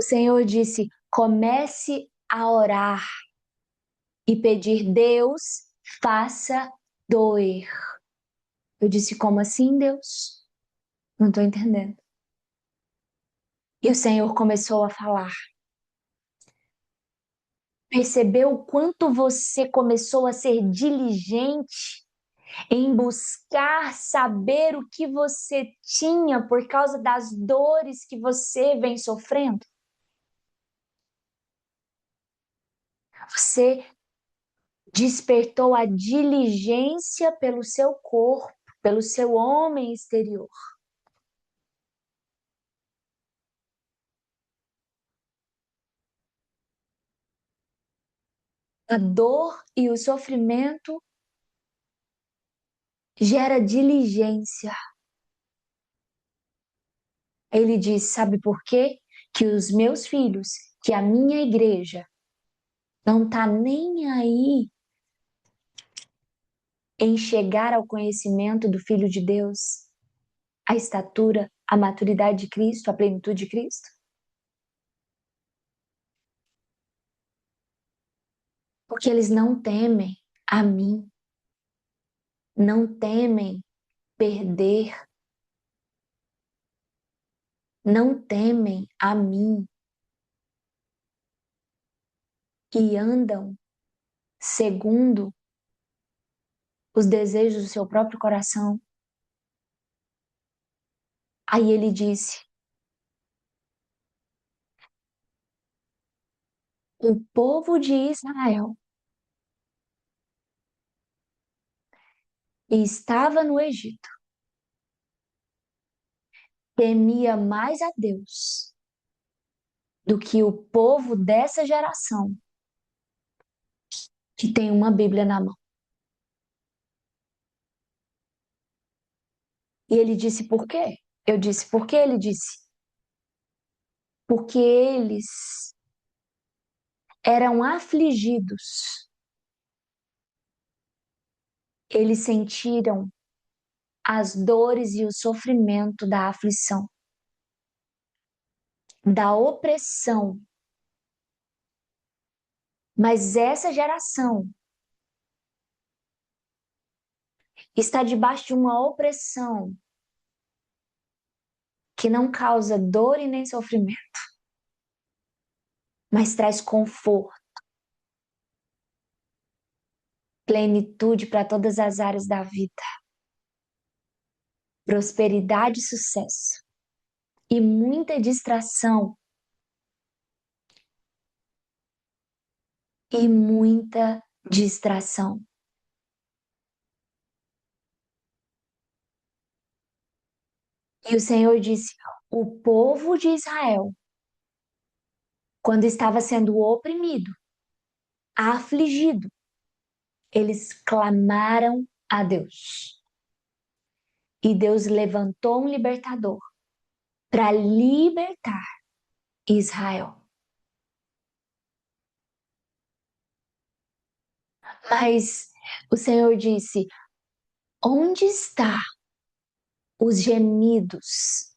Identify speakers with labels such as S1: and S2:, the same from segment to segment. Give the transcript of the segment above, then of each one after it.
S1: O Senhor disse: comece a orar e pedir, Deus, faça doer. Eu disse: como assim, Deus? Não estou entendendo. E o Senhor começou a falar. Percebeu o quanto você começou a ser diligente em buscar saber o que você tinha por causa das dores que você vem sofrendo? Você despertou a diligência pelo seu corpo, pelo seu homem exterior. A dor e o sofrimento gera diligência. Ele diz: sabe por quê? Que os meus filhos, que a minha igreja não está nem aí em chegar ao conhecimento do Filho de Deus, a estatura, a maturidade de Cristo, a plenitude de Cristo? Porque eles não temem a mim, não temem perder, não temem a mim e andam segundo os desejos do seu próprio coração. Aí ele disse: o povo de Israel estava no Egito, temia mais a Deus do que o povo dessa geração que tem uma Bíblia na mão. E ele disse: por quê? Eu disse: por que? Ele disse: porque eles eram afligidos, eles sentiram as dores e o sofrimento da aflição, da opressão. Mas essa geração está debaixo de uma opressão que não causa dor e nem sofrimento, mas traz conforto, plenitude para todas as áreas da vida, prosperidade e sucesso, e muita distração, e muita distração. E o Senhor disse: o povo de Israel, quando estava sendo oprimido, afligido, eles clamaram a Deus. E Deus levantou um libertador para libertar Israel. Mas o Senhor disse: onde está os gemidos,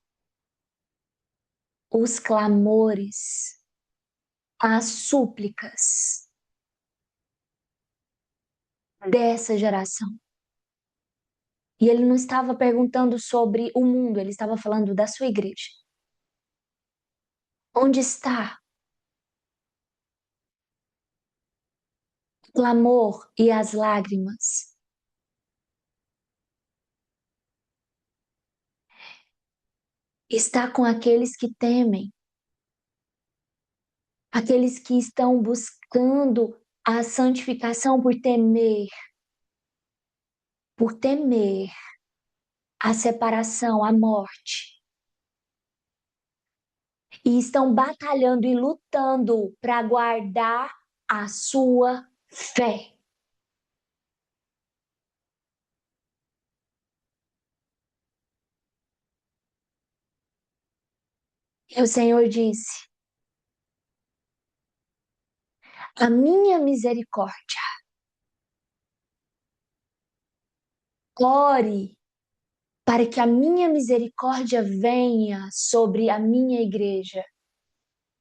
S1: os clamores, as súplicas dessa geração? E ele não estava perguntando sobre o mundo, ele estava falando da sua igreja. Onde está o clamor e as lágrimas? Está com aqueles que temem, aqueles que estão buscando a santificação por temer a separação, a morte. E estão batalhando e lutando para guardar a sua fé. E o Senhor disse: a minha misericórdia, ore para que a minha misericórdia venha sobre a minha igreja,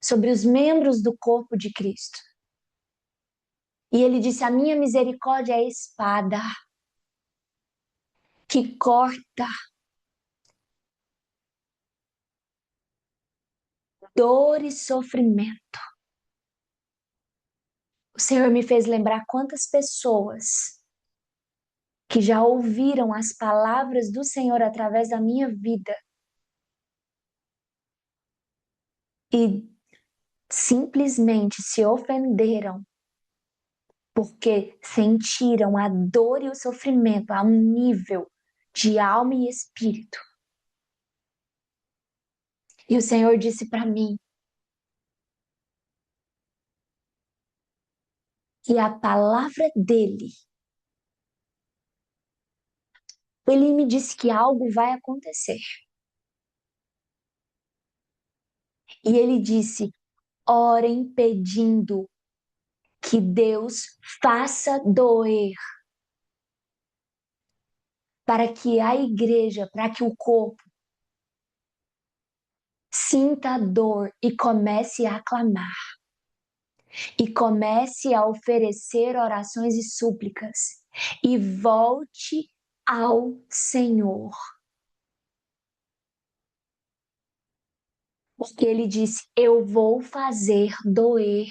S1: sobre os membros do corpo de Cristo. E ele disse: a minha misericórdia é a espada que corta dor e sofrimento. O Senhor me fez lembrar quantas pessoas que já ouviram as palavras do Senhor através da minha vida e simplesmente se ofenderam porque sentiram a dor e o sofrimento a um nível de alma e espírito. E o Senhor disse para mim que a palavra dele, ele me disse que algo vai acontecer. E ele disse: orem pedindo que Deus faça doer, para que a igreja, para que o corpo sinta a dor e comece a clamar, e comece a oferecer orações e súplicas, e volte ao Senhor. Porque ele disse: eu vou fazer doer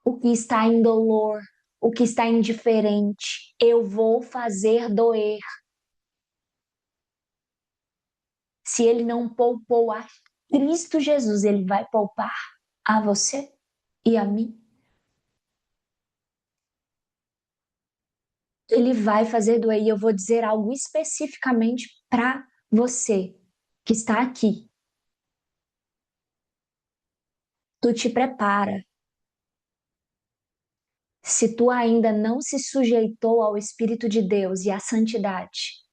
S1: o que está em dolor, o que está indiferente, eu vou fazer doer. Se ele não poupou a Cristo Jesus, ele vai poupar a você e a mim. Ele vai fazer doer. E eu vou dizer algo especificamente para você que está aqui. Tu te prepara. Se tu ainda não se sujeitou ao Espírito de Deus e à santidade,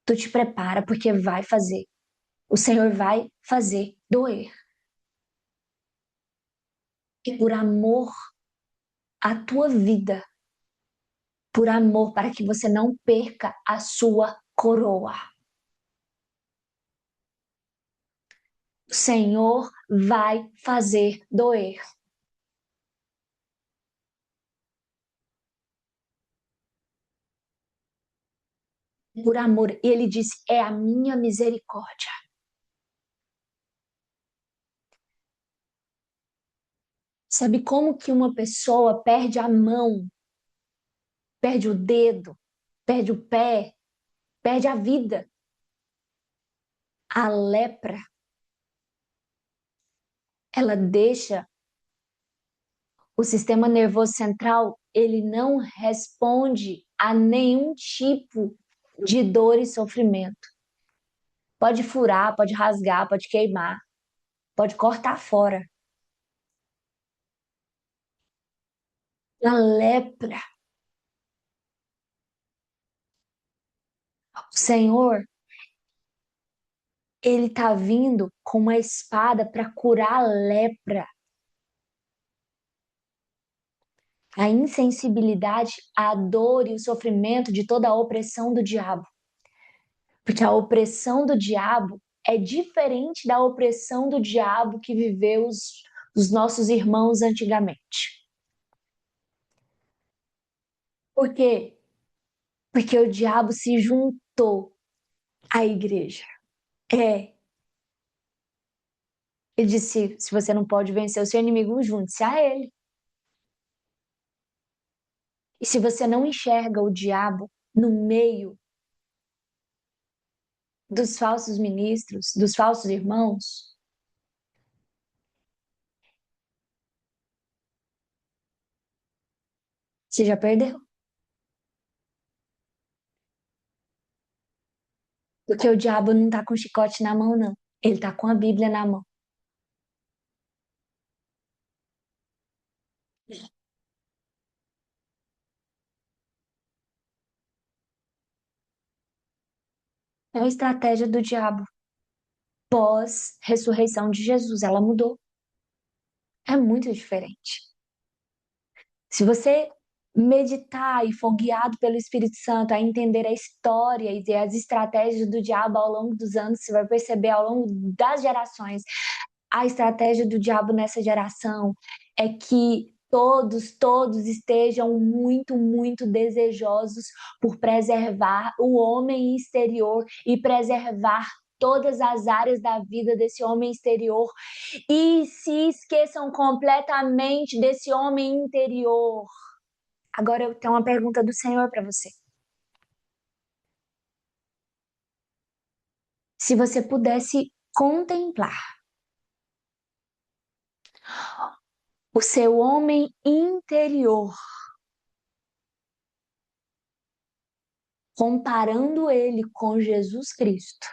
S1: tu te prepara porque vai fazer. O Senhor vai fazer doer. E por amor à tua vida, por amor para que você não perca a sua coroa. O Senhor vai fazer doer. Por amor. E ele diz: é a minha misericórdia. Sabe como que uma pessoa perde a mão, perde o dedo, perde o pé, perde a vida? A lepra, ela deixa o sistema nervoso central, ele não responde a nenhum tipo de dor e sofrimento. Pode furar, pode rasgar, pode queimar, pode cortar fora. A lepra, o Senhor, ele tá vindo com uma espada para curar a lepra, a insensibilidade, a dor e o sofrimento de toda a opressão do diabo. Porque a opressão do diabo é diferente da opressão do diabo que viveu os nossos irmãos antigamente. Por quê? Porque o diabo se juntou à igreja. Ele disse: se você não pode vencer o seu inimigo, junte-se a ele. E se você não enxerga o diabo no meio dos falsos ministros, dos falsos irmãos, você já perdeu. Porque o diabo não tá com o chicote na mão, não. Ele tá com a Bíblia na mão. É a estratégia do diabo pós-ressurreição de Jesus. Ela mudou. É muito diferente. Se você meditar e for guiado pelo Espírito Santo a entender a história e as estratégias do diabo ao longo dos anos, você vai perceber ao longo das gerações A estratégia do diabo nessa geração é que todos estejam muito, muito desejosos por preservar o homem exterior e preservar todas as áreas da vida desse homem exterior e se esqueçam completamente desse homem interior. Agora eu tenho uma pergunta do Senhor para você. Se você pudesse contemplar o seu homem interior, comparando ele com Jesus Cristo,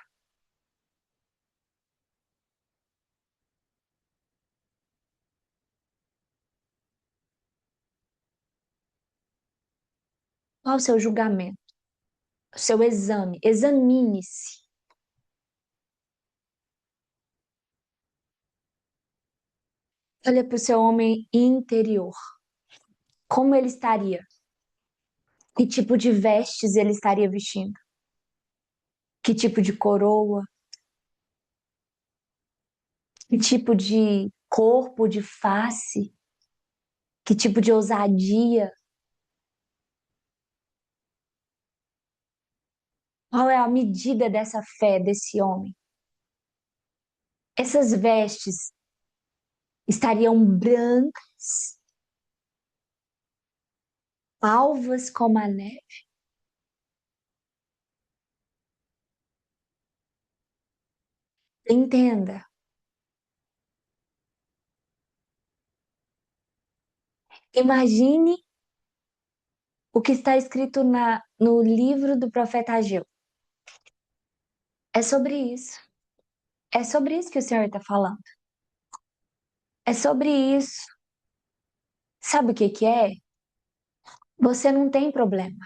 S1: qual o seu julgamento? O seu exame? Examine-se. Olha para o seu homem interior. Como ele estaria? Que tipo de vestes ele estaria vestindo? Que tipo de coroa? Que tipo de corpo, de face? Que tipo de ousadia? Qual é a medida dessa fé desse homem? Essas vestes estariam brancas, alvas como a neve? Entenda. Imagine o que está escrito no livro do profeta Ageu. É sobre isso. É sobre isso que o Senhor está falando. É sobre isso. Sabe o que que é? Você não tem problema,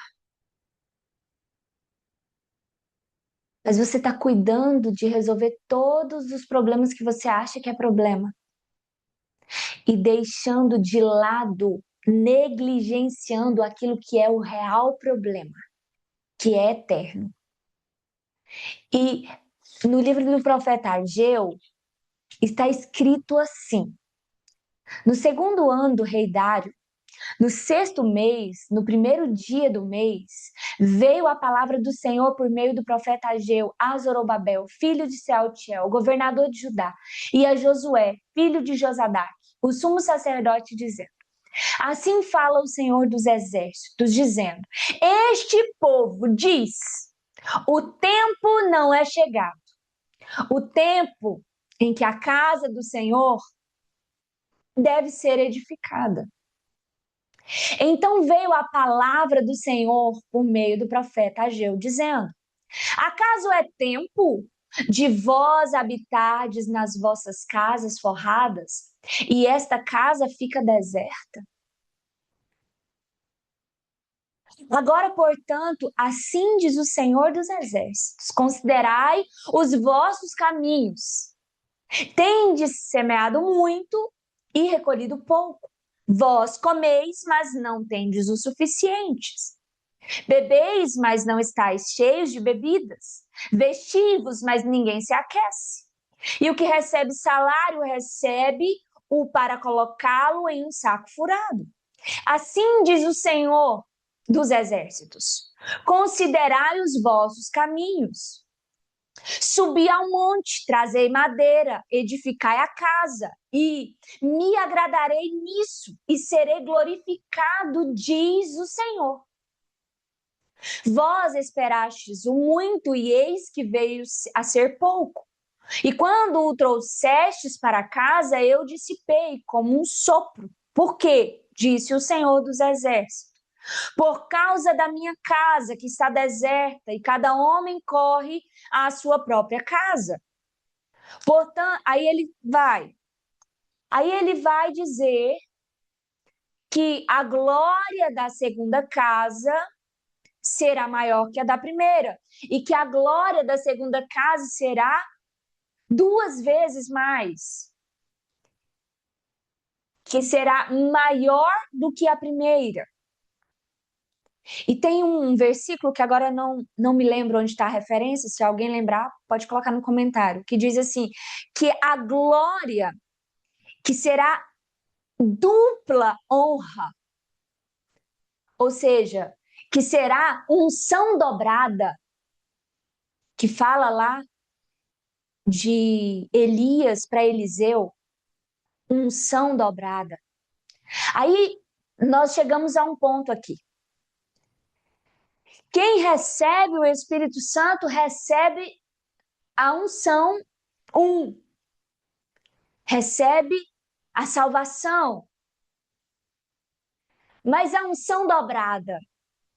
S1: mas você está cuidando de resolver todos os problemas que você acha que é problema e deixando de lado, negligenciando aquilo que é o real problema, que é eterno. E no livro do profeta Ageu está escrito assim: no segundo ano do rei Dário, no sexto mês, no primeiro dia do mês, veio a palavra do Senhor por meio do profeta Ageu a Zorobabel, filho de Sealtiel, governador de Judá, e a Josué, filho de Josadaque, o sumo sacerdote, dizendo: assim fala o Senhor dos exércitos, dizendo: este povo diz, o tempo não é chegado, o tempo em que a casa do Senhor deve ser edificada. Então veio a palavra do Senhor por meio do profeta Ageu, dizendo: acaso é tempo de vós habitardes nas vossas casas forradas, e esta casa fica deserta? Agora, portanto, assim diz o Senhor dos Exércitos: considerai os vossos caminhos. Tendes semeado muito e recolhido pouco. Vós comeis, mas não tendes o suficiente. Bebeis, mas não estáis cheios de bebidas. Vestivos, mas ninguém se aquece. E o que recebe salário, recebe-o para colocá-lo em um saco furado. Assim diz o Senhor dos Exércitos: considerai os vossos caminhos. Subi ao monte, trazei madeira, edificai a casa, e me agradarei nisso, e serei glorificado, diz o Senhor. Vós esperastes o muito, e eis que veio a ser pouco. E quando o trouxestes para casa, eu dissipei como um sopro. Por quê? Disse o Senhor dos Exércitos. Por causa da minha casa que está deserta, e cada homem corre à sua própria casa. Portanto, Aí ele vai dizer que a glória da segunda casa será maior que a da primeira, e que a glória da segunda casa será 2 vezes mais, que será maior do que a primeira. E tem um versículo que agora não me lembro onde está a referência, se alguém lembrar, pode colocar no comentário, que diz assim, que a glória, que será dupla honra, ou seja, que será unção dobrada, que fala lá de Elias para Eliseu, unção dobrada. Aí nós chegamos a um ponto aqui. Quem recebe o Espírito Santo recebe a unção recebe a salvação, mas a unção dobrada,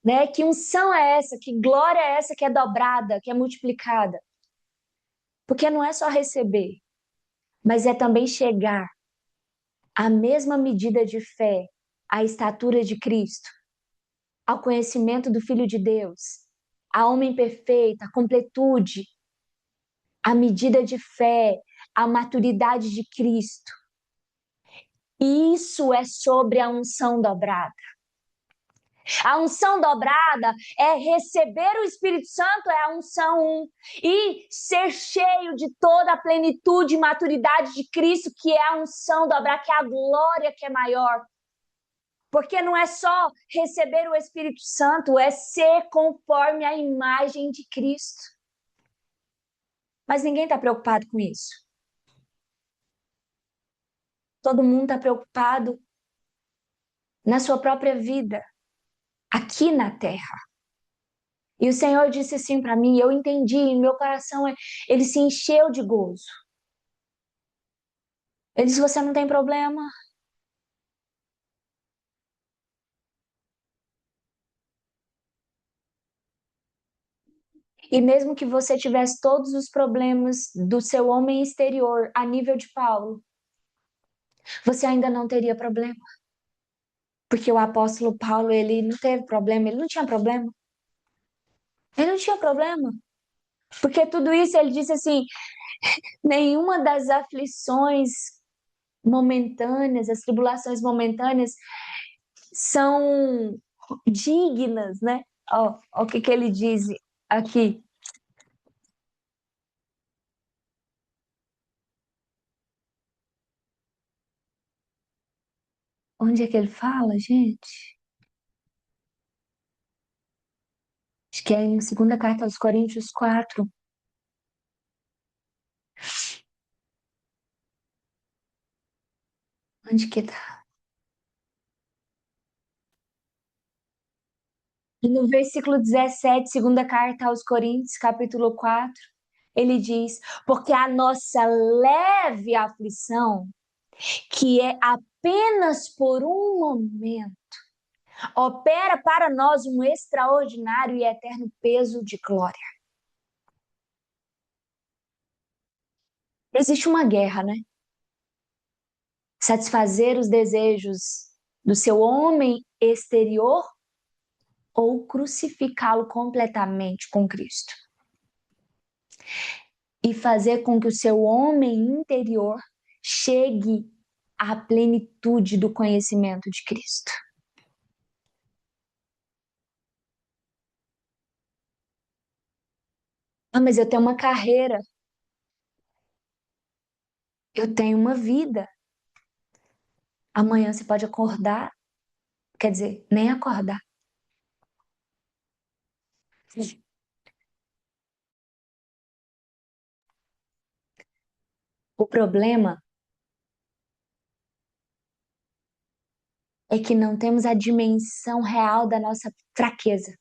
S1: né? Que unção é essa? Que glória é essa que é dobrada, que é multiplicada? Porque não é só receber, mas é também chegar à mesma medida de fé, à estatura de Cristo, ao conhecimento do Filho de Deus, a homem perfeito, a completude, a medida de fé, a maturidade de Cristo. Isso é sobre a unção dobrada. A unção dobrada é receber o Espírito Santo, é a unção 1, e ser cheio de toda a plenitude e maturidade de Cristo, que é a unção dobrada, que é a glória que é maior. Porque não é só receber o Espírito Santo, é ser conforme a imagem de Cristo. Mas ninguém está preocupado com isso. Todo mundo está preocupado na sua própria vida, aqui na terra. E o Senhor disse assim para mim, eu entendi, meu coração, ele se encheu de gozo. Ele disse, você não tem problema. E mesmo que você tivesse todos os problemas do seu homem exterior a nível de Paulo, você ainda não teria problema. Porque o apóstolo Paulo, ele não teve problema, ele não tinha problema. Ele não tinha problema. Porque tudo isso, ele disse assim, nenhuma das aflições momentâneas, as tribulações momentâneas, são dignas, né? Ó, o que ele diz aqui. Onde é que ele fala, gente? Acho que é em segunda carta aos Coríntios 4. Onde que tá? E no versículo 17, segunda carta aos Coríntios, capítulo 4, ele diz: porque a nossa leve aflição, que é apenas por um momento, opera para nós um extraordinário e eterno peso de glória. Existe uma guerra, né? Satisfazer os desejos do seu homem exterior ou crucificá-lo completamente com Cristo. E fazer com que o seu homem interior chegue à plenitude do conhecimento de Cristo. Ah, mas eu tenho uma carreira, eu tenho uma vida. Amanhã você pode acordar, quer dizer, nem acordar. O problema é que não temos a dimensão real da nossa fraqueza,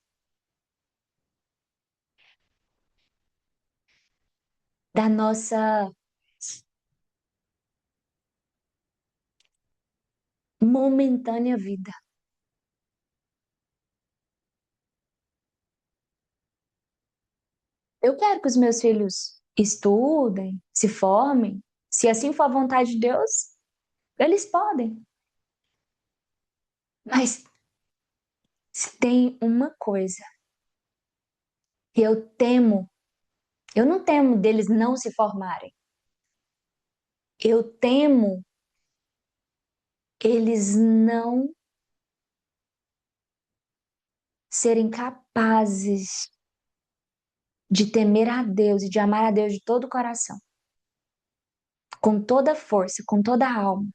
S1: da nossa momentânea vida. Eu quero que os meus filhos estudem, se formem. Se assim for a vontade de Deus, eles podem. Mas se tem uma coisa que eu temo, eu não temo deles não se formarem. Eu temo eles não serem capazes de temer a Deus e de amar a Deus de todo o coração, com toda a força, com toda a alma,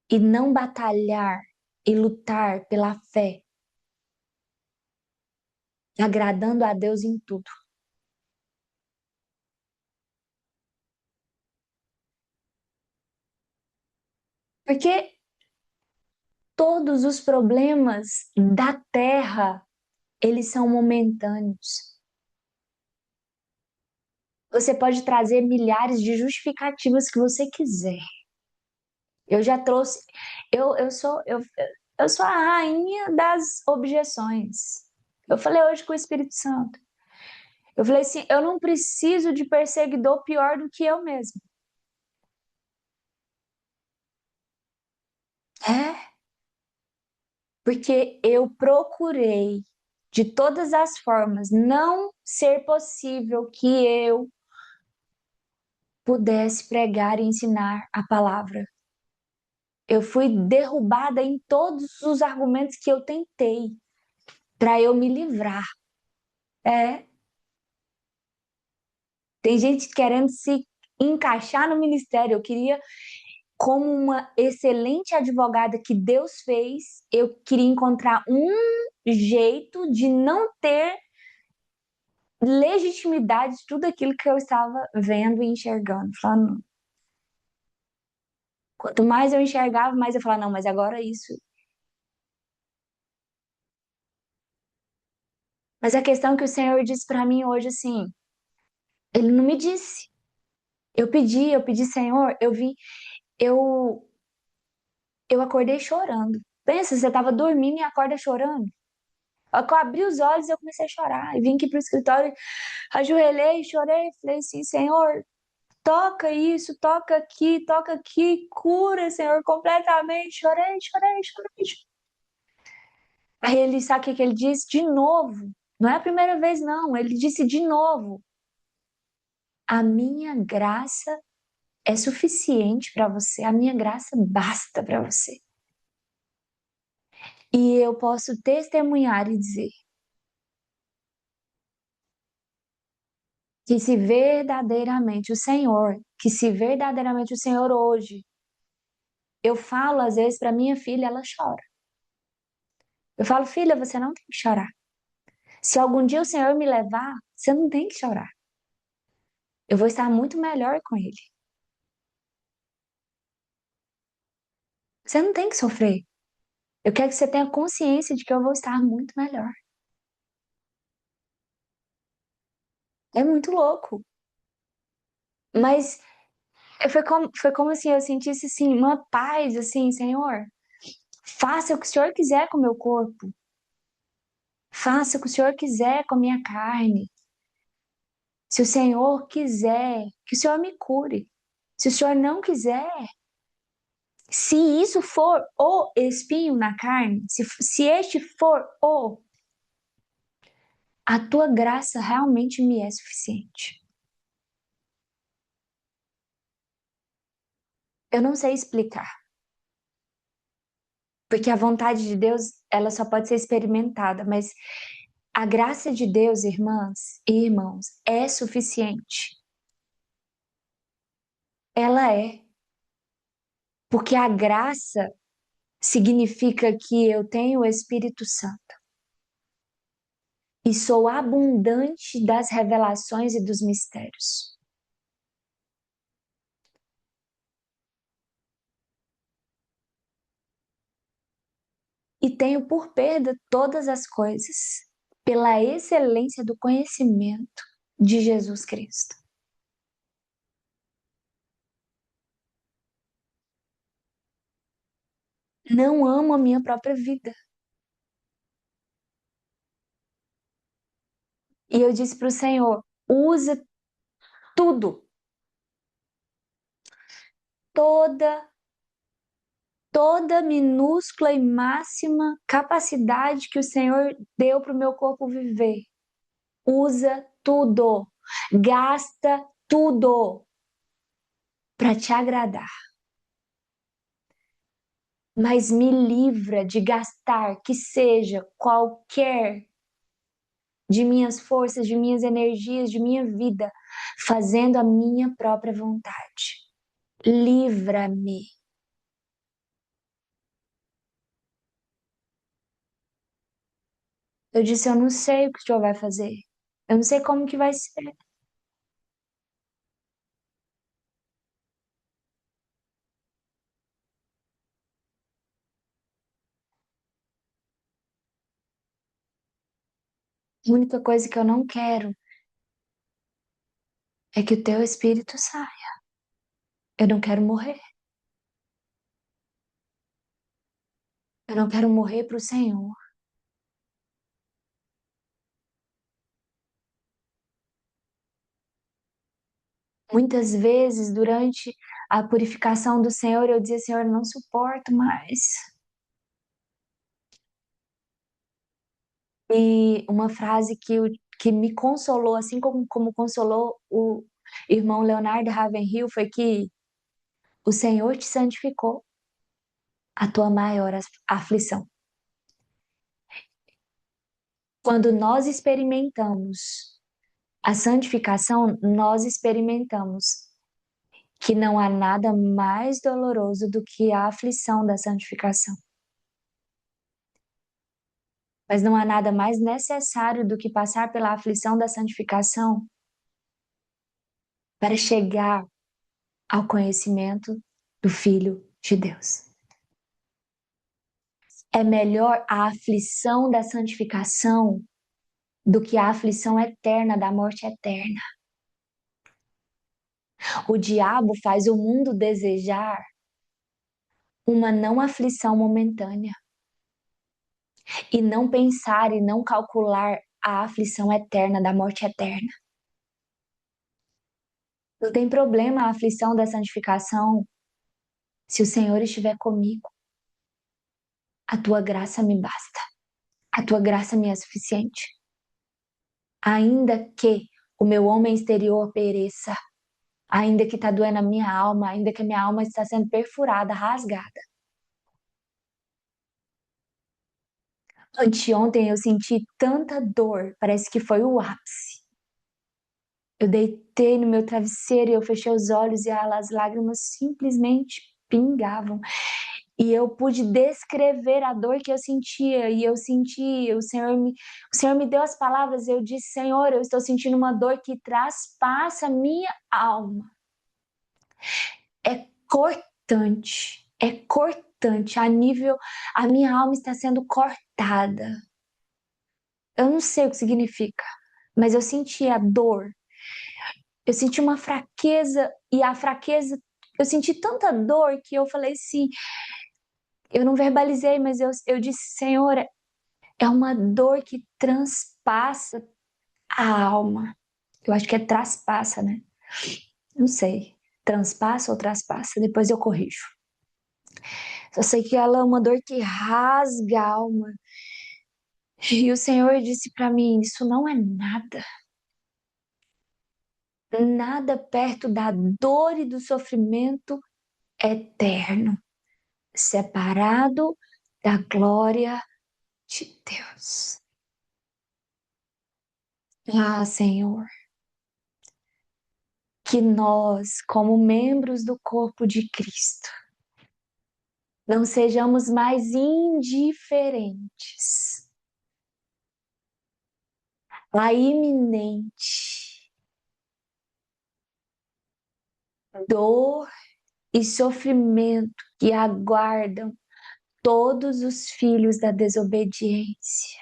S1: e não batalhar e lutar pela fé, agradando a Deus em tudo. Porque todos os problemas da terra, eles são momentâneos. Você pode trazer milhares de justificativas que você quiser. Eu já trouxe, eu sou a rainha das objeções. Eu falei hoje com o Espírito Santo. Eu falei assim, eu não preciso de perseguidor pior do que eu mesmo. É, porque eu procurei de todas as formas não ser possível que eu pudesse pregar e ensinar a palavra. Eu fui derrubada em todos os argumentos que eu tentei para eu me livrar. É, tem gente querendo se encaixar no ministério. Eu queria, como uma excelente advogada que Deus fez, eu queria encontrar um jeito de não ter legitimidade de tudo aquilo que eu estava vendo e enxergando. Falando, quanto mais eu enxergava, mais eu falava, não, mas agora isso. Mas a questão é que o Senhor disse para mim hoje assim, ele não me disse. Eu pedi, Senhor, eu, eu acordei chorando. Pensa, você estava dormindo e acorda chorando. Aí que eu abri os olhos, eu comecei a chorar. E vim aqui pro escritório, ajoelhei, chorei, falei assim, Senhor, toca aqui, cura, Senhor, completamente. Chorei, chorei, chorei. Aí ele, sabe o que que ele disse? De novo. Não é a primeira vez, não. Ele disse de novo. A minha graça é suficiente para você. A minha graça basta para você. E eu posso testemunhar e dizer que se verdadeiramente o Senhor hoje, eu falo às vezes para minha filha, ela chora. Eu falo, filha, você não tem que chorar. Se algum dia o Senhor me levar, você não tem que chorar. Eu vou estar muito melhor com Ele. Você não tem que sofrer. Eu quero que você tenha consciência de que eu vou estar muito melhor. É muito louco. Mas foi como assim, eu sentisse assim, uma paz, assim, Senhor, faça o que o Senhor quiser com o meu corpo. Faça o que o Senhor quiser com a minha carne. Se o Senhor quiser, que o Senhor me cure. Se o Senhor não quiser, se isso for o espinho na carne, se este for a tua graça realmente me é suficiente. Eu não sei explicar, porque a vontade de Deus, ela só pode ser experimentada, mas a graça de Deus, irmãs e irmãos, é suficiente. Ela é, porque a graça significa que eu tenho o Espírito Santo e sou abundante das revelações e dos mistérios. E tenho por perda todas as coisas pela excelência do conhecimento de Jesus Cristo. Não amo a minha própria vida. E eu disse para o Senhor: usa tudo, toda, toda minúscula e máxima capacidade que o Senhor deu para o meu corpo viver. Usa tudo, gasta tudo para te agradar. mas me livra de gastar que seja qualquer de minhas forças, de minhas energias, de minha vida, fazendo a minha própria vontade. Livra-me. Eu disse, eu não sei o que o Senhor vai fazer. Eu não sei como que vai ser. A única coisa que eu não quero é que o teu espírito saia. Eu não quero morrer. Eu não quero morrer para o Senhor. Muitas vezes, durante a purificação do Senhor, eu dizia, Senhor, eu não suporto mais. E uma frase que me consolou, assim como consolou o irmão Leonardo Ravenhill, foi que o Senhor te santificou a tua maior aflição. Quando nós experimentamos a santificação, nós experimentamos que não há nada mais doloroso do que a aflição da santificação. Mas não há nada mais necessário do que passar pela aflição da santificação para chegar ao conhecimento do Filho de Deus. É melhor a aflição da santificação do que a aflição eterna da morte eterna. O diabo faz o mundo desejar uma não aflição momentânea e não pensar e não calcular a aflição eterna da morte eterna. Não tem problema a aflição da santificação se o Senhor estiver comigo. A tua graça me basta. A tua graça me é suficiente. Ainda que o meu homem exterior pereça, ainda que está doendo a minha alma, ainda que a minha alma está sendo perfurada, rasgada. Anteontem eu senti tanta dor, parece que foi o ápice. Eu deitei no meu travesseiro e eu fechei os olhos e as lágrimas simplesmente pingavam. E eu pude descrever a dor que eu sentia, e eu senti, o Senhor me deu as palavras, eu disse, Senhor, eu estou sentindo uma dor que traspassa a minha alma. É cortante, a minha alma está sendo cortada. Eu não sei o que significa, mas eu senti a dor, eu senti uma fraqueza, e a fraqueza, eu senti tanta dor que eu falei assim, eu não verbalizei, mas eu disse, Senhor, é uma dor que transpassa a alma. Eu acho que é traspassa, né? Não sei. Transpassa ou traspassa? Depois eu corrijo. Só sei que ela é uma dor que rasga a alma. E o Senhor disse para mim: Isso não é nada. Nada perto da dor e do sofrimento eterno, separado da glória de Deus. Ah, Senhor, que nós, como membros do corpo de Cristo, não sejamos mais indiferentes à iminente dor e sofrimento que aguardam todos os filhos da desobediência.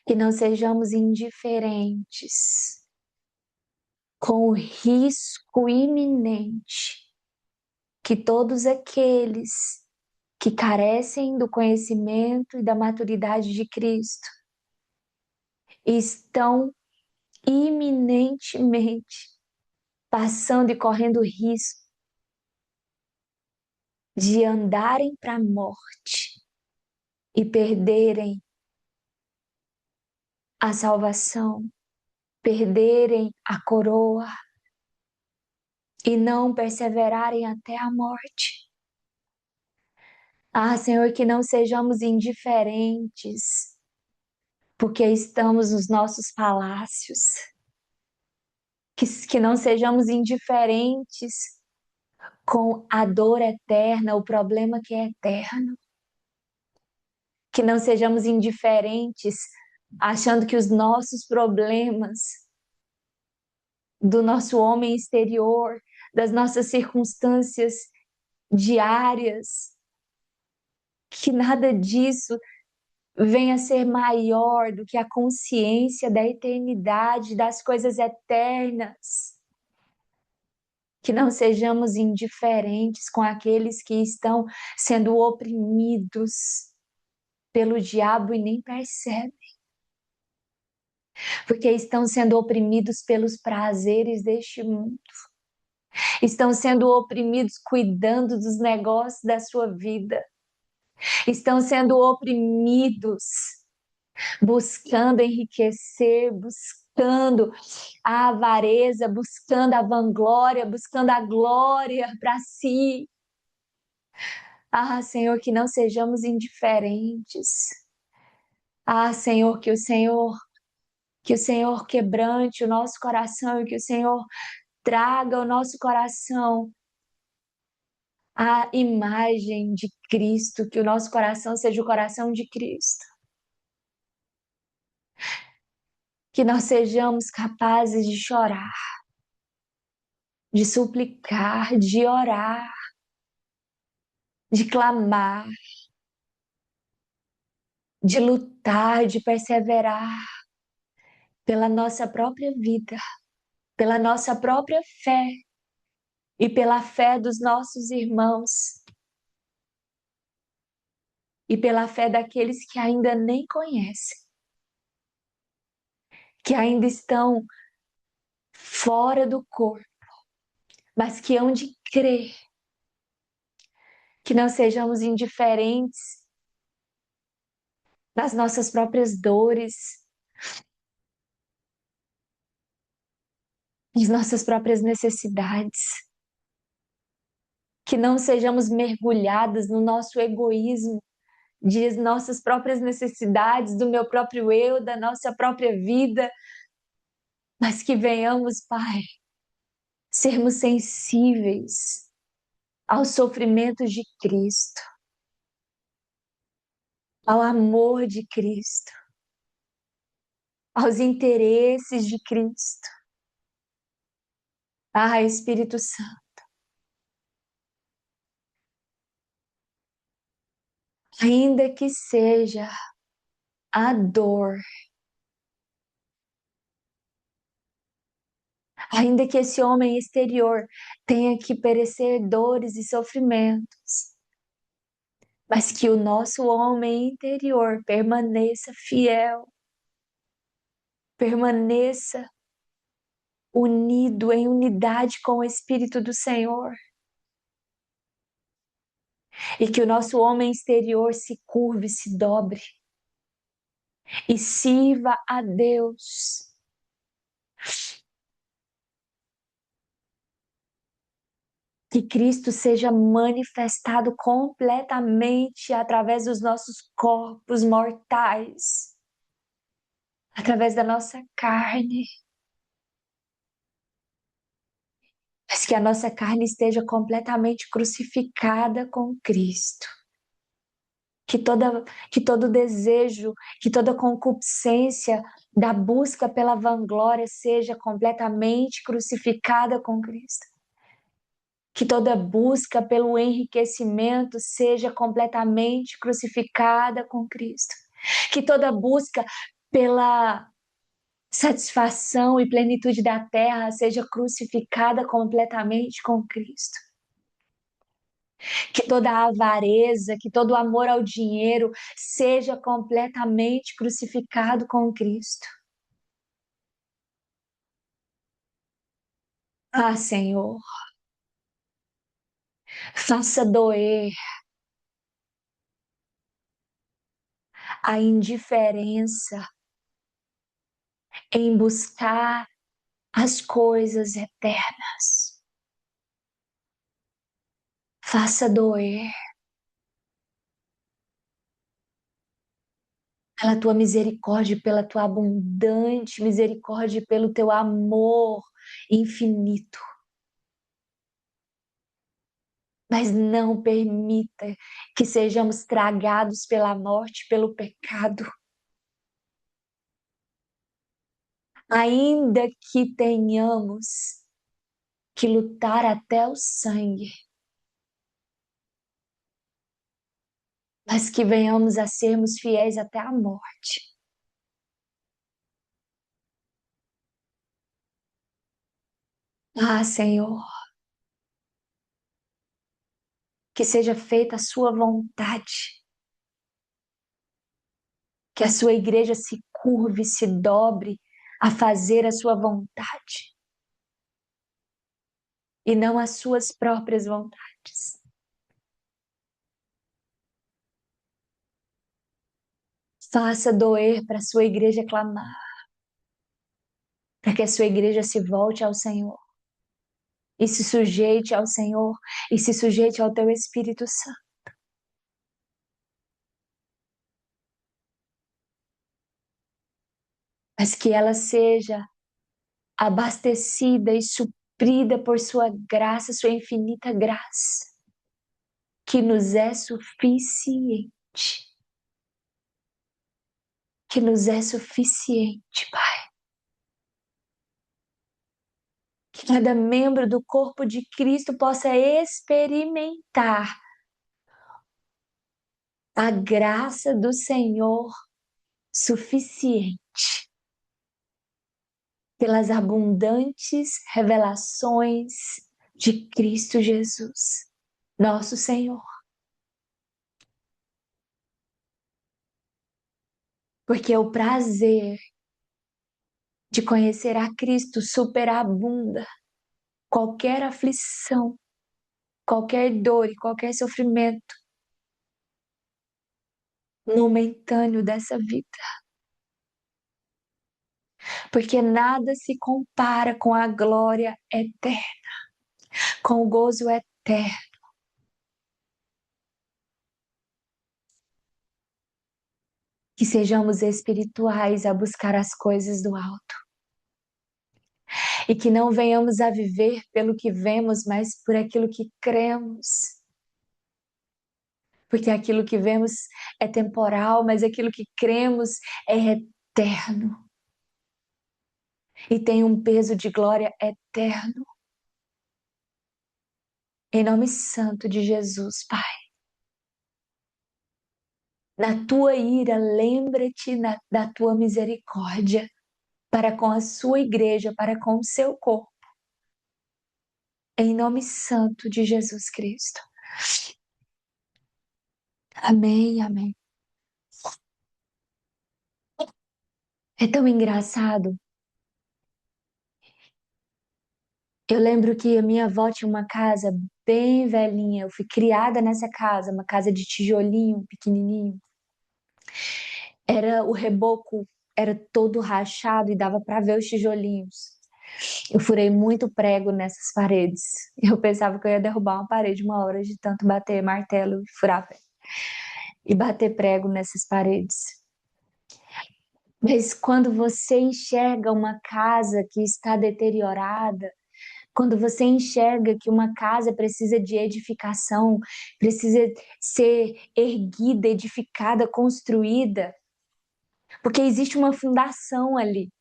S1: Que não sejamos indiferentes com o risco iminente que todos aqueles que carecem do conhecimento e da maturidade de Cristo estão iminentemente passando e correndo risco de andarem para a morte e perderem a salvação, perderem a coroa e não perseverarem até a morte. Ah, Senhor, que não sejamos indiferentes, porque estamos nos nossos palácios. Que não sejamos indiferentes com a dor eterna, o problema que é eterno. Que não sejamos indiferentes achando que os nossos problemas do nosso homem exterior, das nossas circunstâncias diárias, que nada disso venha a ser maior do que a consciência da eternidade, das coisas eternas. Que não sejamos indiferentes com aqueles que estão sendo oprimidos pelo diabo e nem percebem, porque estão sendo oprimidos pelos prazeres deste mundo, estão sendo oprimidos cuidando dos negócios da sua vida, estão sendo oprimidos buscando enriquecer, buscando a avareza, buscando a vanglória, buscando a glória para si. Ah, Senhor, que não sejamos indiferentes. Ah, Senhor, que o Senhor quebrante o nosso coração e que o Senhor traga ao nosso coração a imagem de Cristo, que o nosso coração seja o coração de Cristo. Que nós sejamos capazes de chorar, de suplicar, de orar, de clamar, de lutar, de perseverar pela nossa própria vida, pela nossa própria fé e pela fé dos nossos irmãos e pela fé daqueles que ainda nem conhecem, que ainda estão fora do corpo, mas que hão de crer, que não sejamos indiferentes nas nossas próprias dores, nas nossas próprias necessidades, que não sejamos mergulhadas no nosso egoísmo, de nossas próprias necessidades, do meu próprio eu, da nossa própria vida, mas que venhamos, Pai, sermos sensíveis aos sofrimentos de Cristo, ao amor de Cristo, aos interesses de Cristo. Ah, Espírito Santo, ainda que seja a dor, ainda que esse homem exterior tenha que perecer dores e sofrimentos, mas que o nosso homem interior permaneça fiel, permaneça unido em unidade com o Espírito do Senhor. E que o nosso homem exterior se curve, se dobre e sirva a Deus. Que Cristo seja manifestado completamente através dos nossos corpos mortais, através da nossa carne, mas que a nossa carne esteja completamente crucificada com Cristo. Que todo desejo, que toda concupiscência da busca pela vanglória seja completamente crucificada com Cristo. Que toda busca pelo enriquecimento seja completamente crucificada com Cristo. Que toda busca pela satisfação e plenitude da terra seja crucificada completamente com Cristo. Que toda avareza, que todo amor ao dinheiro seja completamente crucificado com Cristo. Ah, Senhor, faça doer a indiferença em buscar as coisas eternas. Faça doer pela tua misericórdia, pela tua abundante misericórdia, pelo teu amor infinito. Mas não permita que sejamos tragados pela morte, pelo pecado. Ainda que tenhamos que lutar até o sangue, mas que venhamos a sermos fiéis até a morte. Ah, Senhor, que seja feita a sua vontade, que a sua igreja se curve, se dobre a fazer a sua vontade e não as suas próprias vontades. Faça doer para a sua igreja clamar, para que a sua igreja se volte ao Senhor e se sujeite ao Senhor e se sujeite ao teu Espírito Santo. Mas que ela seja abastecida e suprida por sua graça, sua infinita graça, que nos é suficiente. Que nos é suficiente, Pai. Que cada membro do corpo de Cristo possa experimentar a graça do Senhor suficiente pelas abundantes revelações de Cristo Jesus, nosso Senhor. Porque o prazer de conhecer a Cristo superabunda qualquer aflição, qualquer dor e qualquer sofrimento momentâneo dessa vida. Porque nada se compara com a glória eterna, com o gozo eterno. Que sejamos espirituais a buscar as coisas do alto. E que não venhamos a viver pelo que vemos, mas por aquilo que cremos. Porque aquilo que vemos é temporal, mas aquilo que cremos é eterno. E tem um peso de glória eterno. Em nome santo de Jesus, Pai. Na tua ira, lembra-te da tua misericórdia para com a sua igreja, para com o seu corpo. Em nome santo de Jesus Cristo. Amém, amém. É tão engraçado. Eu lembro que a minha avó tinha uma casa bem velhinha. Eu fui criada nessa casa, uma casa de tijolinho pequenininho. Era o reboco, era todo rachado e dava para ver os tijolinhos. Eu furei muito prego nessas paredes. Eu pensava que eu ia derrubar uma parede uma hora de tanto bater martelo e furar prego. E bater prego nessas paredes. Mas quando você enxerga uma casa que está deteriorada, quando você enxerga que uma casa precisa de edificação, precisa ser erguida, edificada, construída, porque existe uma fundação ali.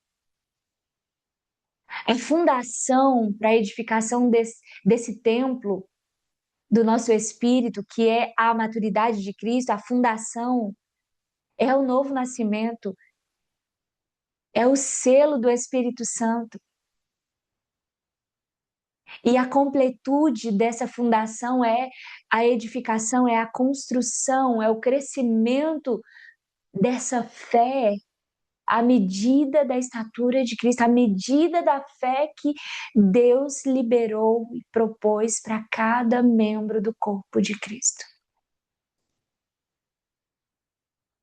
S1: A fundação para a edificação desse templo do nosso espírito, que é a maturidade de Cristo, a fundação é o novo nascimento, é o selo do Espírito Santo. E a completude dessa fundação é a edificação, é a construção, é o crescimento dessa fé à medida da estatura de Cristo, à medida da fé que Deus liberou e propôs para cada membro do corpo de Cristo.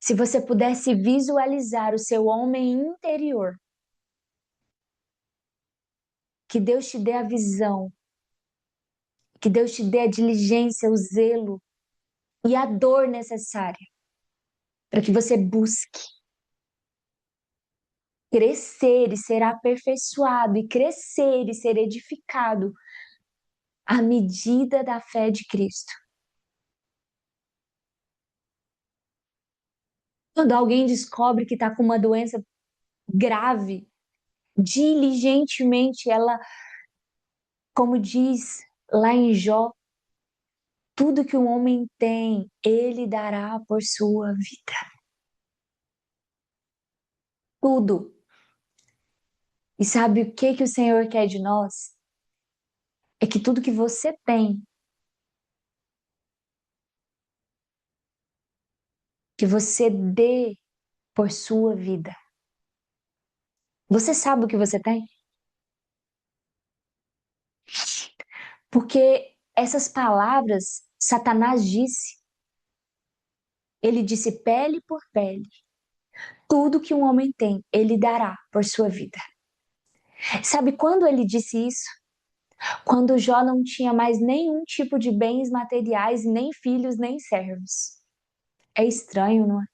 S1: Se você pudesse visualizar o seu homem interior, que Deus te dê a visão, que Deus te dê a diligência, o zelo e a dor necessária para que você busque crescer e ser aperfeiçoado, e crescer e ser edificado à medida da fé de Cristo. Quando alguém descobre que está com uma doença grave, diligentemente ela, como diz lá em Jó, tudo que um homem tem, ele dará por sua vida. Tudo. E sabe o que o Senhor quer de nós? É que tudo que você tem, que você dê por sua vida. Você sabe o que você tem? Porque essas palavras Satanás disse. Ele disse pele por pele. Tudo que um homem tem, ele dará por sua vida. Sabe quando ele disse isso? Quando Jó não tinha mais nenhum tipo de bens materiais, nem filhos, nem servos. É estranho, não é?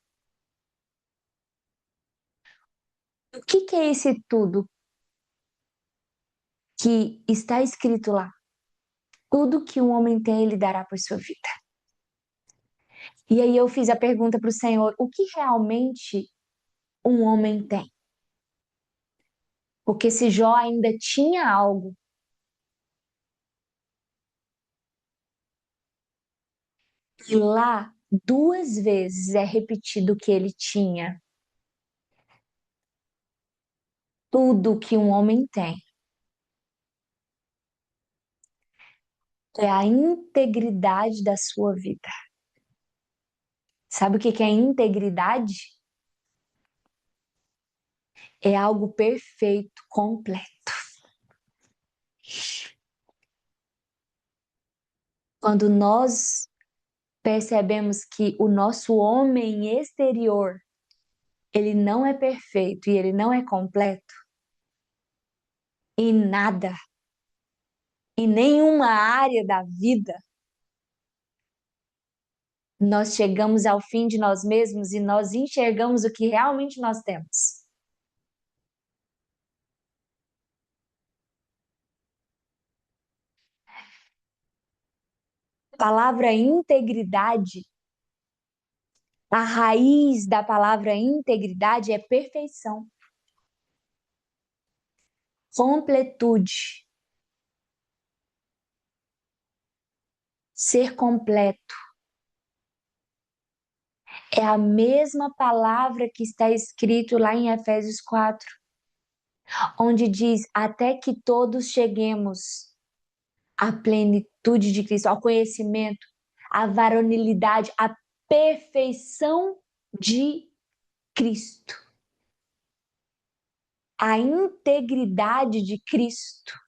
S1: O que é esse tudo que está escrito lá? Tudo que um homem tem, ele dará por sua vida. E aí eu fiz a pergunta para o Senhor: o que realmente um homem tem? Porque se Jó ainda tinha algo, e lá 2 vezes é repetido que ele tinha tudo que um homem tem. É a integridade da sua vida. Sabe o que é integridade? É algo perfeito, completo. Quando nós percebemos que o nosso homem exterior, ele não é perfeito e ele não é completo, em nada, em nenhuma área da vida, nós chegamos ao fim de nós mesmos e nós enxergamos o que realmente nós temos. A palavra integridade, a raiz da palavra integridade é perfeição, completude, ser completo. É a mesma palavra que está escrito lá em Efésios 4, onde diz: até que todos cheguemos à plenitude de Cristo, ao conhecimento, à varonilidade, à perfeição de Cristo. A integridade de Cristo.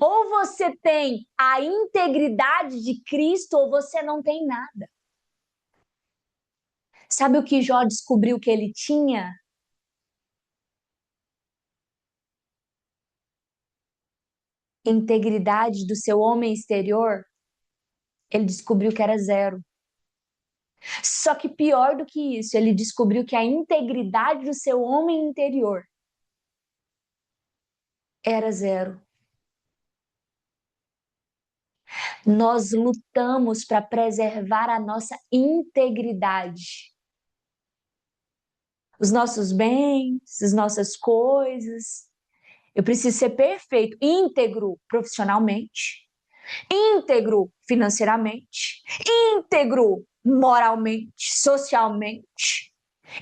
S1: Ou você tem a integridade de Cristo, ou você não tem nada. Sabe o que Jó descobriu que ele tinha? Integridade do seu homem exterior. Ele descobriu que era zero. Só que pior do que isso, ele descobriu que a integridade do seu homem interior era zero. Nós lutamos para preservar a nossa integridade. Os nossos bens, as nossas coisas. Eu preciso ser perfeito, íntegro profissionalmente, íntegro financeiramente, íntegro moralmente, socialmente,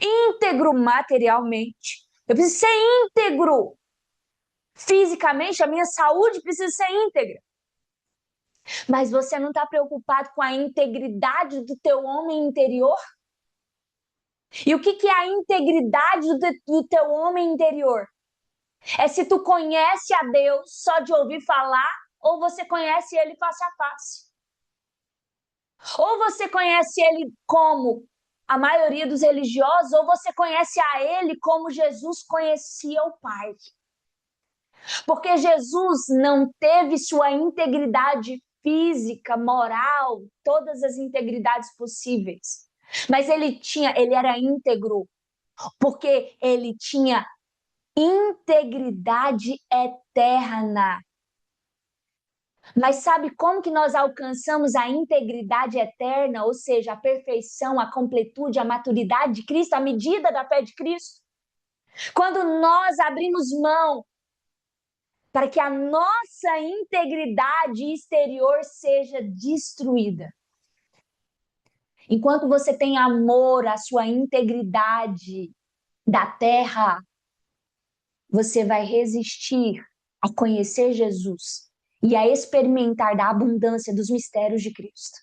S1: íntegro materialmente. Eu preciso ser íntegro fisicamente, a minha saúde precisa ser íntegra. Mas você não está preocupado com a integridade do teu homem interior? E o que é a integridade do teu homem interior? É se tu conhece a Deus só de ouvir falar, ou você conhece Ele face a face. Ou você conhece Ele como a maioria dos religiosos, ou você conhece a Ele como Jesus conhecia o Pai. Porque Jesus não teve sua integridade física, moral, todas as integridades possíveis. Mas ele era íntegro. porque ele tinha integridade eterna. Mas sabe como que nós alcançamos a integridade eterna, ou seja, a perfeição, a completude, a maturidade de Cristo, a medida da fé de Cristo? Quando nós abrimos mão para que a nossa integridade exterior seja destruída. Enquanto você tem amor à sua integridade da terra, você vai resistir a conhecer Jesus e a experimentar da abundância dos mistérios de Cristo.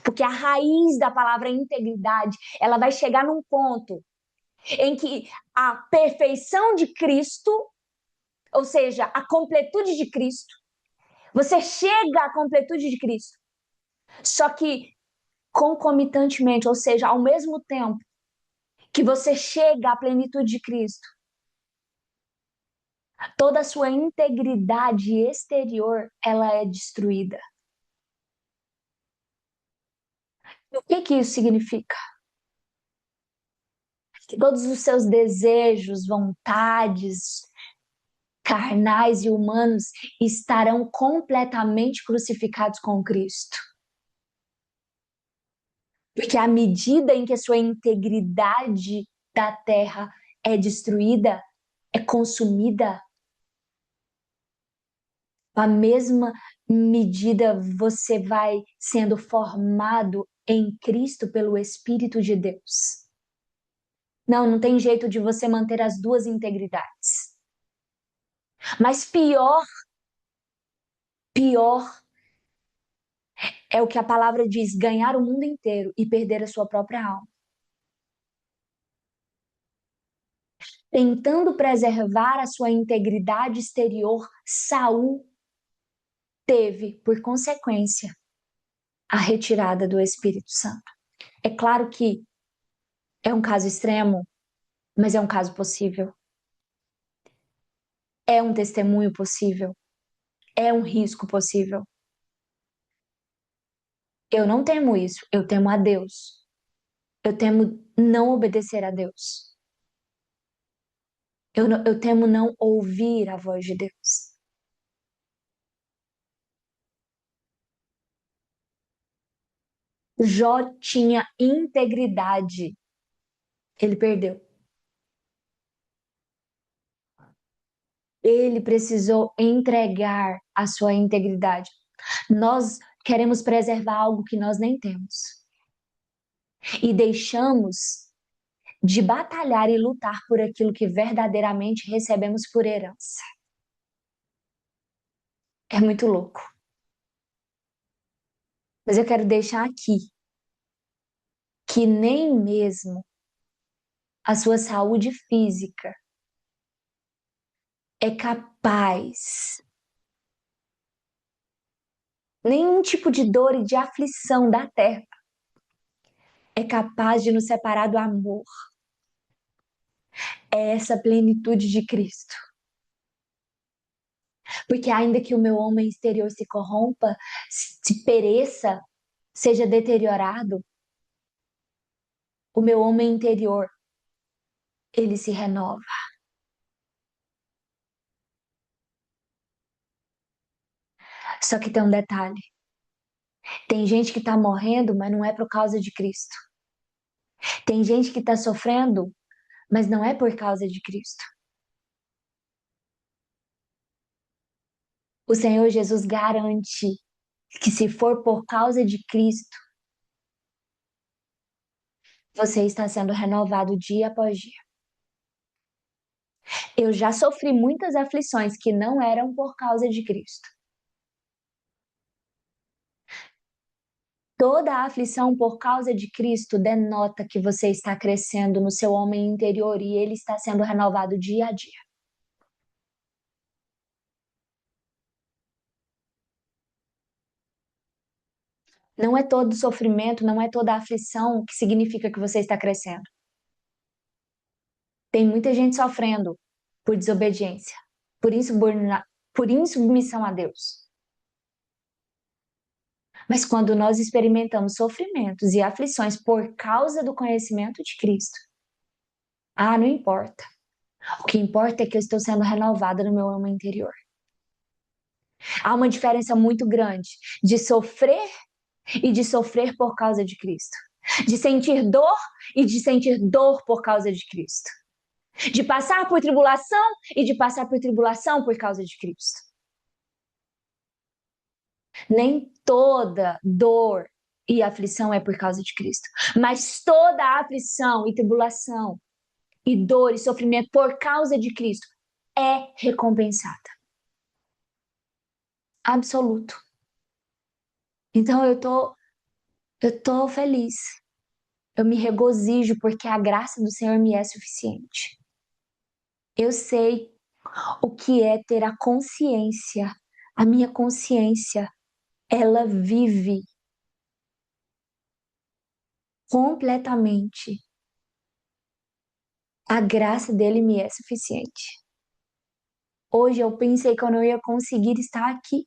S1: Porque a raiz da palavra integridade, ela vai chegar num ponto em que a perfeição de Cristo, ou seja, a completude de Cristo, você chega à completude de Cristo. Só que concomitantemente, ou seja, ao mesmo tempo que você chega à plenitude de Cristo, toda a sua integridade exterior, ela é destruída. O que isso significa? Que todos os seus desejos, vontades carnais e humanos estarão completamente crucificados com Cristo. Porque à medida em que a sua integridade da terra é destruída, é consumida, a mesma medida você vai sendo formado em Cristo pelo Espírito de Deus. Não tem jeito de você manter as duas integridades. Mas pior é o que a palavra diz, ganhar o mundo inteiro e perder a sua própria alma. Tentando preservar a sua integridade exterior, Saul teve, por consequência, a retirada do Espírito Santo. É claro que é um caso extremo, mas é um caso possível. É um testemunho possível. É um risco possível. Eu não temo isso, eu temo a Deus. Eu temo não obedecer a Deus. Eu temo não ouvir a voz de Deus. Jó tinha integridade. Ele perdeu. Ele precisou entregar a sua integridade. Nós queremos preservar algo que nós nem temos. E deixamos de batalhar e lutar por aquilo que verdadeiramente recebemos por herança. É muito louco. Mas eu quero deixar aqui que nem mesmo a sua saúde física é capaz, nenhum tipo de dor e de aflição da terra é capaz de nos separar do amor. É essa plenitude de Cristo. Porque ainda que o meu homem exterior se corrompa, se pereça, seja deteriorado, o meu homem interior, ele se renova. Só que tem um detalhe. Tem gente que está morrendo, mas não é por causa de Cristo. Tem gente que está sofrendo, mas não é por causa de Cristo. O Senhor Jesus garante que se for por causa de Cristo, você está sendo renovado dia após dia. Eu já sofri muitas aflições que não eram por causa de Cristo. Toda a aflição por causa de Cristo denota que você está crescendo no seu homem interior e ele está sendo renovado dia a dia. Não é todo sofrimento, não é toda aflição que significa que você está crescendo. Tem muita gente sofrendo por desobediência, por insubmissão a Deus. Mas quando nós experimentamos sofrimentos e aflições por causa do conhecimento de Cristo, Ah, não importa. O que importa é que eu estou sendo renovada no meu homem interior. Há uma diferença muito grande de sofrer e de sofrer por causa de Cristo. De sentir dor e de sentir dor por causa de Cristo. De passar por tribulação e de passar por tribulação por causa de Cristo. Nem toda dor e aflição é por causa de Cristo, mas toda aflição e tribulação e dor e sofrimento por causa de Cristo é recompensada. Absoluto. Então eu tô feliz. Eu me regozijo porque a graça do Senhor me é suficiente. Eu sei o que é ter a consciência. A minha consciência, ela vive completamente. A graça dele me é suficiente. Hoje eu pensei que eu não ia conseguir estar aqui,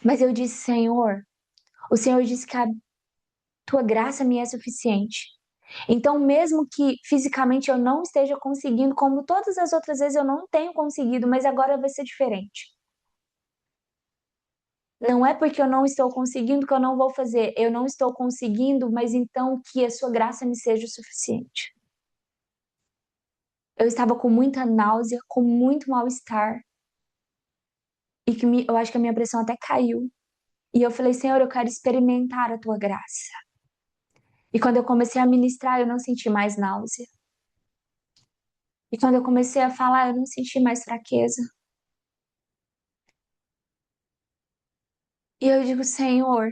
S1: mas eu disse, Senhor, o Senhor disse que a tua graça me é suficiente. Então, mesmo que fisicamente eu não esteja conseguindo, como todas as outras vezes eu não tenho conseguido, mas agora vai ser diferente. Não é porque eu não estou conseguindo que eu não vou fazer. Eu não estou conseguindo, mas então que a sua graça me seja o suficiente. Eu estava com muita náusea, com muito mal-estar, e eu acho que a minha pressão até caiu. E eu falei, Senhor, eu quero experimentar a tua graça. E quando eu comecei a ministrar, eu não senti mais náusea. E quando eu comecei a falar, eu não senti mais fraqueza. E eu digo, Senhor,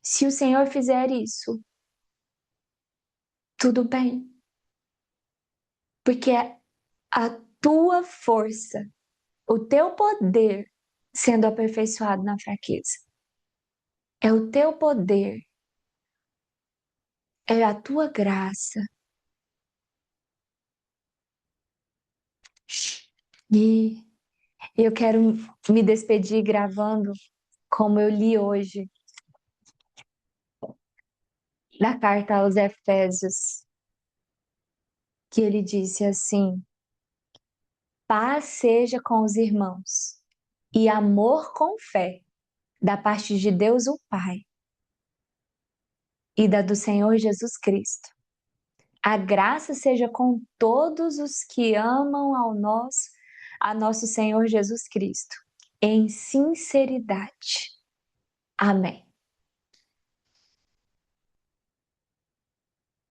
S1: se o Senhor fizer isso, tudo bem. Porque é a tua força, o teu poder sendo aperfeiçoado na fraqueza. É o teu poder, é a tua graça. E eu quero me despedir gravando como eu li hoje na carta aos Efésios, que ele disse assim: paz seja com os irmãos e amor com fé, da parte de Deus o Pai e da do Senhor Jesus Cristo. A graça seja com todos os que amam a nosso Senhor Jesus Cristo, em sinceridade. Amém.